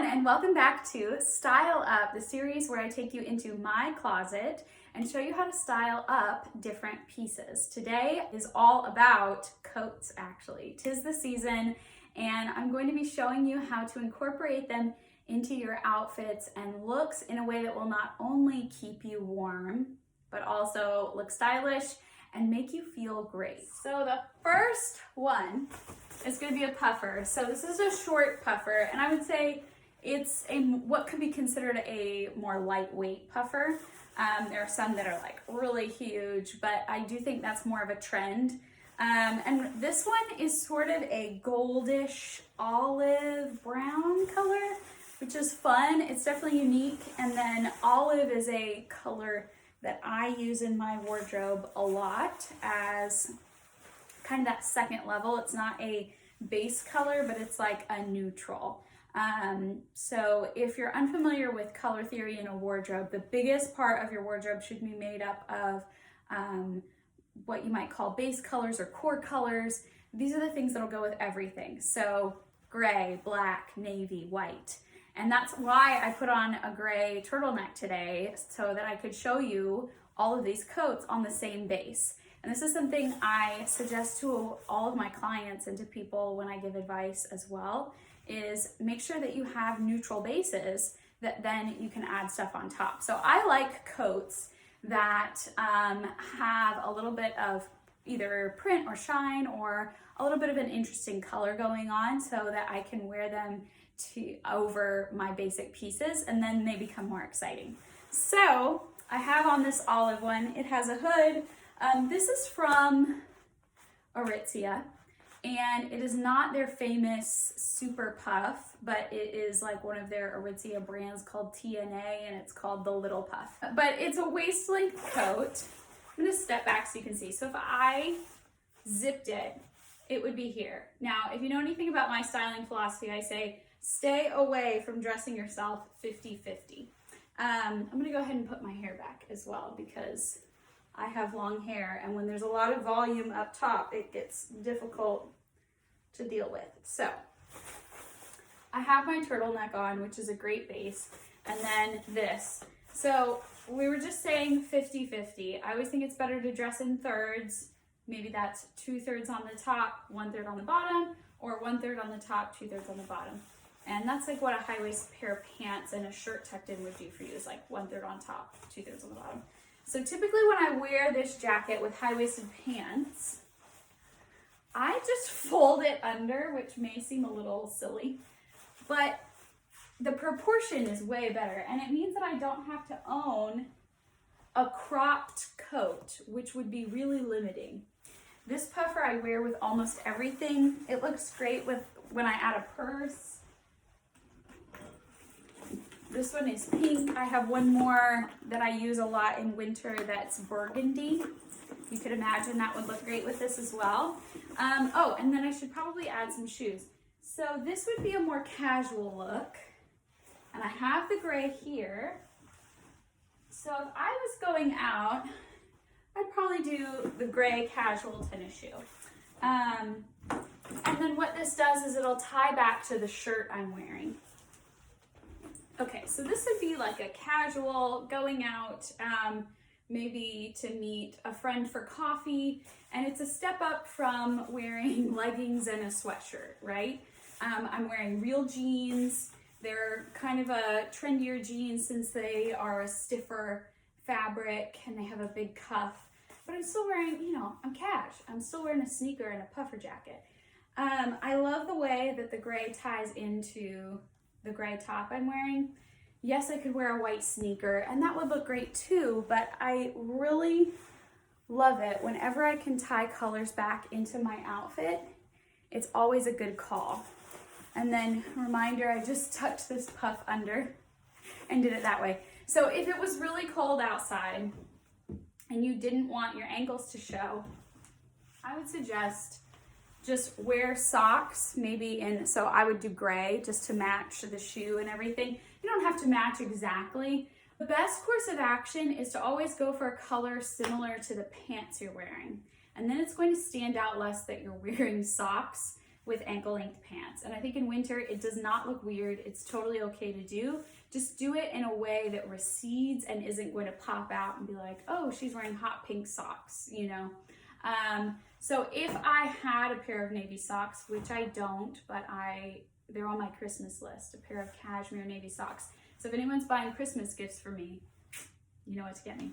and welcome back to Style Up, the series where I take you into my closet and show you how to style up different pieces. Today is all about coats, actually. 'Tis the season, and I'm going to be showing you how to incorporate them into your outfits and looks in a way that will not only keep you warm, but also look stylish and make you feel great. So the first one is going to be a puffer. So this is a short puffer, and I would say it's what could be considered a more lightweight puffer. There are some that are like really huge, but I do think that's more of a trend. And this one is sort of a goldish olive brown color, which is fun. It's definitely unique. And then olive is a color that I use in my wardrobe a lot as kind of that second level. It's not a base color, but it's like a neutral. So if you're unfamiliar with color theory in a wardrobe, the biggest part of your wardrobe should be made up of what you might call base colors or core colors. These are the things that'll go with everything. So gray, black, navy, white. And that's why I put on a gray turtleneck today, so that I could show you all of these coats on the same base. And this is something I suggest to all of my clients and to people when I give advice as well, is make sure that you have neutral bases that then you can add stuff on top. So I like coats that have a little bit of either print or shine or a little bit of an interesting color going on, so that I can wear them over my basic pieces and then they become more exciting. So I have on this olive one. It has a hood. This is from Aritzia, and it is not their famous super puff, but it is like one of their Aritzia brands called TNA, and it's called the Little Puff. But it's a waist length coat. I'm gonna step back so you can see. So if I zipped it, it would be here. Now, if you know anything about my styling philosophy, I say stay away from dressing yourself 50-50. I'm gonna go ahead and put my hair back as well, because I have long hair, and when there's a lot of volume up top, it gets difficult to deal with. So I have my turtleneck on, which is a great base, and then this. So we were just saying 50-50. I always think it's better to dress in thirds. Maybe that's 2/3 on the top, 1/3 on the bottom, or 1/3 on the top, 2/3 on the bottom. And that's like what a high-waisted pair of pants and a shirt tucked in would do for you, is like 1/3 on top, 2/3 on the bottom. So typically when I wear this jacket with high-waisted pants, I just fold it under, which may seem a little silly, but the proportion is way better. And it means that I don't have to own a cropped coat, which would be really limiting. This puffer I wear with almost everything. It looks great with when I add a purse. This one is pink. I have one more that I use a lot in winter that's burgundy. You could imagine that would look great with this as well. Oh, and then I should probably add some shoes. So this would be a more casual look. And I have the gray here. So if I was going out, I'd probably do the gray casual tennis shoe. And then what this does is it'll tie back to the shirt I'm wearing. Okay, so this would be like a casual going out, maybe to meet a friend for coffee, and it's a step up from wearing leggings and a sweatshirt, right? I'm wearing real jeans. They're kind of a trendier jeans since they are a stiffer fabric and they have a big cuff, but I'm still wearing, I'm cash. I'm still wearing a sneaker and a puffer jacket. I love the way that the gray ties into the gray top I'm wearing. Yes, I could wear a white sneaker and that would look great too, but I really love it whenever I can tie colors back into my outfit. It's always a good call. And then reminder, I just tucked this puff under and did it that way. So if it was really cold outside and you didn't want your ankles to show, I would suggest just wear socks, so I would do gray just to match the shoe and everything. You don't have to match exactly. The best course of action is to always go for a color similar to the pants you're wearing. And then it's going to stand out less that you're wearing socks with ankle length pants. And I think in winter, it does not look weird. It's totally okay to do. Just do it in a way that recedes and isn't going to pop out and be like, oh, she's wearing hot pink socks, you know? So if I had a pair of navy socks, which I don't, but they're on my Christmas list, a pair of cashmere navy socks. So if anyone's buying Christmas gifts for me, you know what to get me.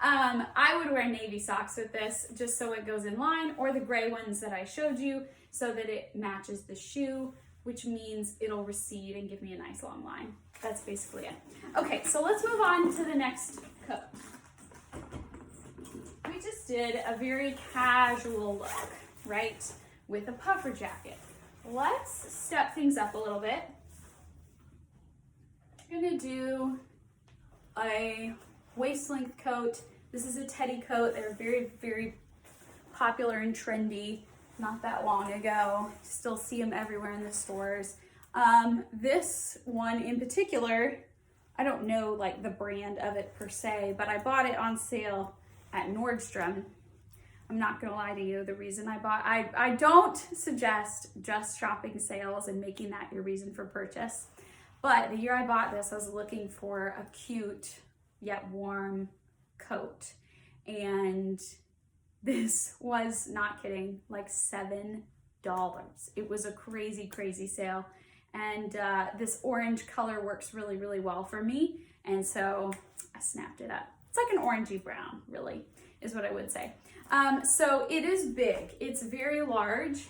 I would wear navy socks with this just so it goes in line, or the gray ones that I showed you so that it matches the shoe, which means it'll recede and give me a nice long line. That's basically it. Okay, so let's move on to the next coat. We just did a very casual look, right? With a puffer jacket. Let's step things up a little bit. I'm gonna do a waist length coat. This is a teddy coat. They're very, very popular and trendy. Not that long ago. Still see them everywhere in the stores. This one in particular, I don't know like the brand of it per se, but I bought it on sale at Nordstrom. I'm not gonna lie to you, the reason I don't suggest just shopping sales and making that your reason for purchase. But the year I bought this, I was looking for a cute yet warm coat. And this was, not kidding, like $7. It was a crazy, crazy sale. And this orange color works really, really well for me. And so I snapped it up. It's like an orangey brown, really, is what I would say. So it is big. It's very large.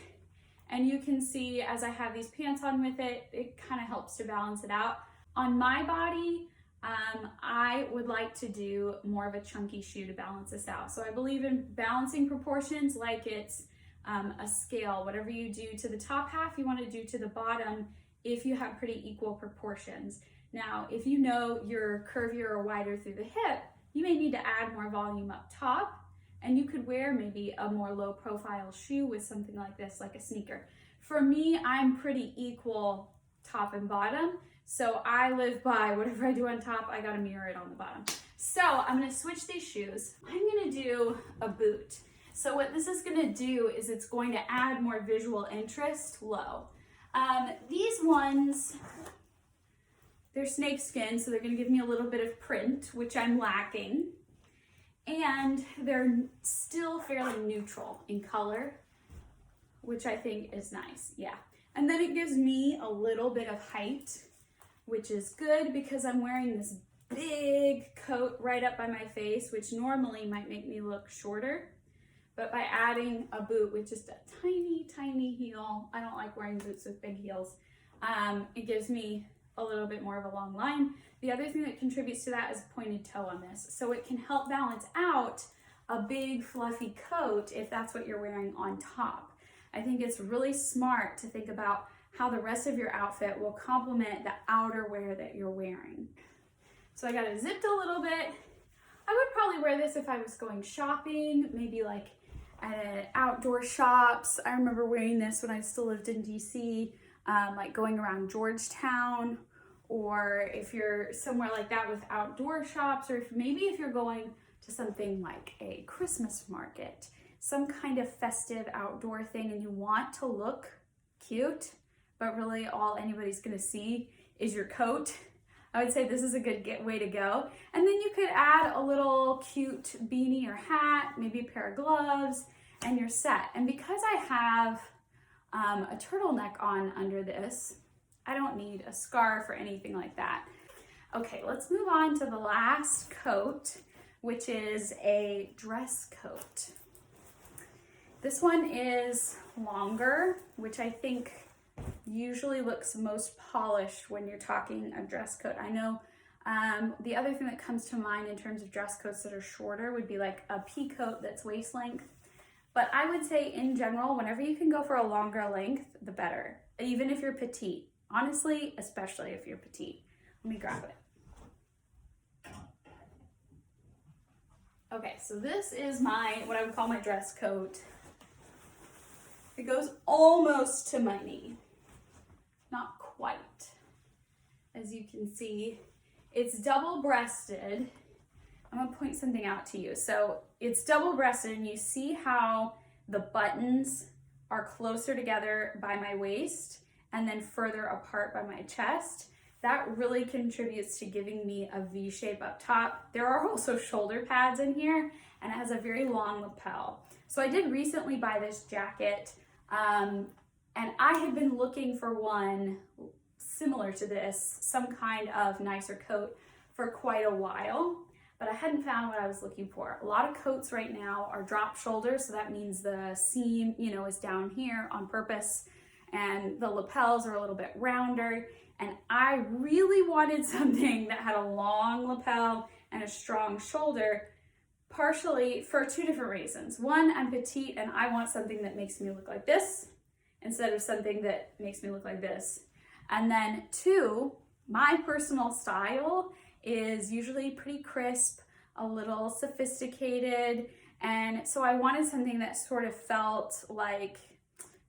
And you can see as I have these pants on with it, it kind of helps to balance it out. On my body, I would like to do more of a chunky shoe to balance this out. So I believe in balancing proportions like it's a scale. Whatever you do to the top half, you want to do to the bottom if you have pretty equal proportions. Now, if you know you're curvier or wider through the hip, you may need to add more volume up top, and you could wear maybe a more low profile shoe with something like this, like a sneaker. For me, I'm pretty equal top and bottom. So I live by whatever I do on top, I gotta mirror it on the bottom. So I'm gonna switch these shoes. I'm gonna do a boot. So what this is gonna do is it's going to add more visual interest low. These ones, they're snakeskin, so they're gonna give me a little bit of print, which I'm lacking. And they're still fairly neutral in color, which I think is nice, yeah. And then it gives me a little bit of height, which is good because I'm wearing this big coat right up by my face, which normally might make me look shorter. But by adding a boot with just a tiny, tiny heel, I don't like wearing boots with big heels, it gives me a little bit more of a long line. The other thing that contributes to that is pointed toe on this. So it can help balance out a big fluffy coat if that's what you're wearing on top. I think it's really smart to think about how the rest of your outfit will complement the outerwear that you're wearing. So I got it zipped a little bit. I would probably wear this if I was going shopping, maybe like at outdoor shops. I remember wearing this when I still lived in DC, like going around Georgetown, or if you're somewhere like that with outdoor shops, or if you're going to something like a Christmas market, some kind of festive outdoor thing, and you want to look cute, but really all anybody's gonna see is your coat, I would say this is a good way to go. And then you could add a little cute beanie or hat, maybe a pair of gloves, and you're set. And because I have a turtleneck on under this, I don't need a scarf or anything like that. Okay, let's move on to the last coat, which is a dress coat. This one is longer, which I think usually looks most polished when you're talking a dress coat. I know the other thing that comes to mind in terms of dress coats that are shorter would be like a pea coat that's waist length. But I would say in general, whenever you can go for a longer length, the better, even if you're petite. Honestly, especially if you're petite. Let me grab it. Okay, so this is what I would call my dress coat. It goes almost to my knee. Not quite. As you can see, it's double-breasted. I'm gonna point something out to you. So it's double-breasted, and you see how the buttons are closer together by my waist and then further apart by my chest. That really contributes to giving me a V shape up top. There are also shoulder pads in here, and it has a very long lapel. So I did recently buy this jacket, and I had been looking for one similar to this, some kind of nicer coat, for quite a while, but I hadn't found what I was looking for. A lot of coats right now are drop shoulders, so that means the seam, is down here on purpose, and the lapels are a little bit rounder. And I really wanted something that had a long lapel and a strong shoulder, partially for two different reasons. One, I'm petite and I want something that makes me look like this instead of something that makes me look like this. And then two, my personal style is usually pretty crisp, a little sophisticated. And so I wanted something that sort of felt like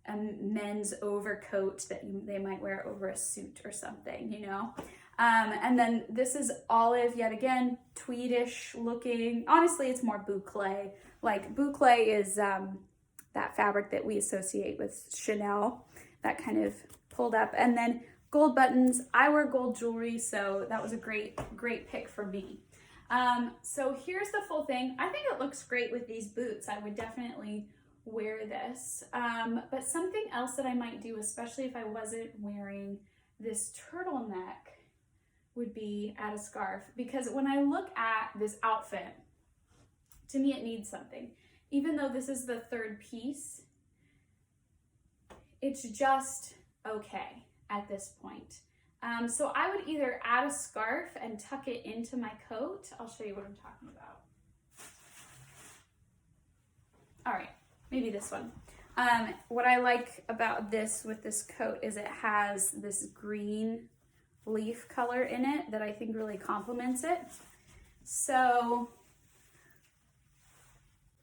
a men's overcoat that they might wear over a suit or something, and then this is olive, yet again, tweedish looking. Honestly, it's more boucle. Like boucle is that fabric that we associate with Chanel, that kind of pulled up. And then gold buttons. I wear gold jewelry, so that was a great pick for me. So here's the full thing. I think it looks great with these boots. I would definitely wear this, but something else that I might do, especially if I wasn't wearing this turtleneck, would be add a scarf, because when I look at this outfit, to me it needs something. Even though this is the third piece, it's just okay at this point. So I would either add a scarf and tuck it into my coat. I'll show you what I'm talking about. All right. Maybe this one. What I like about this with this coat is it has this green leaf color in it that I think really complements it. So,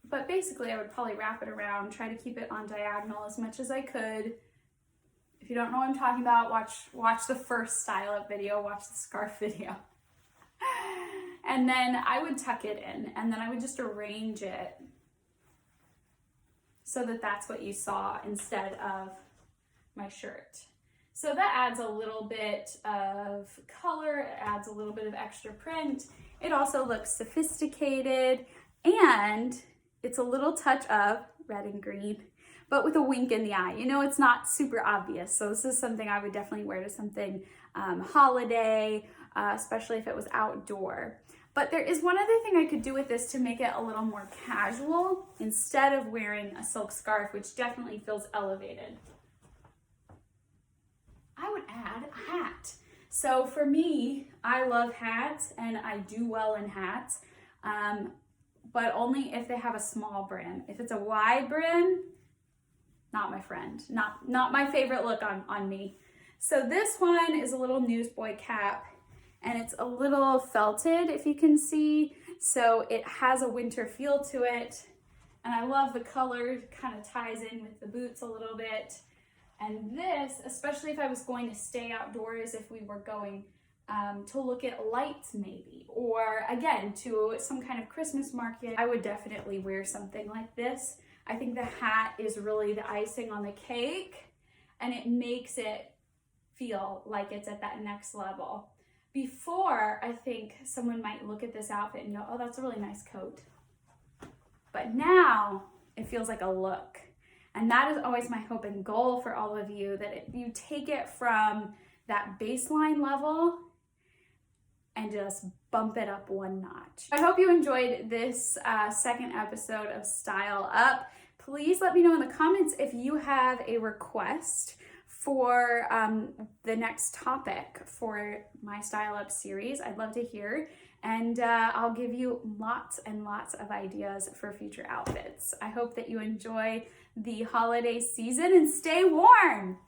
but basically I would probably wrap it around, try to keep it on diagonal as much as I could. If you don't know what I'm talking about, watch the first style up video, watch the scarf video. And then I would tuck it in, and then I would just arrange it so that that's what you saw instead of my shirt. So that adds a little bit of color, it adds a little bit of extra print. It also looks sophisticated, and it's a little touch of red and green, but with a wink in the eye. It's not super obvious. So this is something I would definitely wear to something holiday, especially if it was outdoor. But there is one other thing I could do with this to make it a little more casual instead of wearing a silk scarf, which definitely feels elevated. I would add a hat. So for me, I love hats and I do well in hats, but only if they have a small brim. If it's a wide brim, not my friend, not my favorite look on me. So this one is a little newsboy cap, and it's a little felted, if you can see. So it has a winter feel to it. And I love the color, it kind of ties in with the boots a little bit. And this, especially if I was going to stay outdoors, if we were going to look at lights maybe, or again, to some kind of Christmas market, I would definitely wear something like this. I think the hat is really the icing on the cake, and it makes it feel like it's at that next level. Before, I think someone might look at this outfit and go, oh, that's a really nice coat. But now it feels like a look. And that is always my hope and goal for all of you, that you take it from that baseline level and just bump it up one notch. I hope you enjoyed this second episode of Style Up. Please let me know in the comments if you have a request for the next topic for my Style Up series. I'd love to hear, and I'll give you lots and lots of ideas for future outfits. I hope that you enjoy the holiday season and stay warm.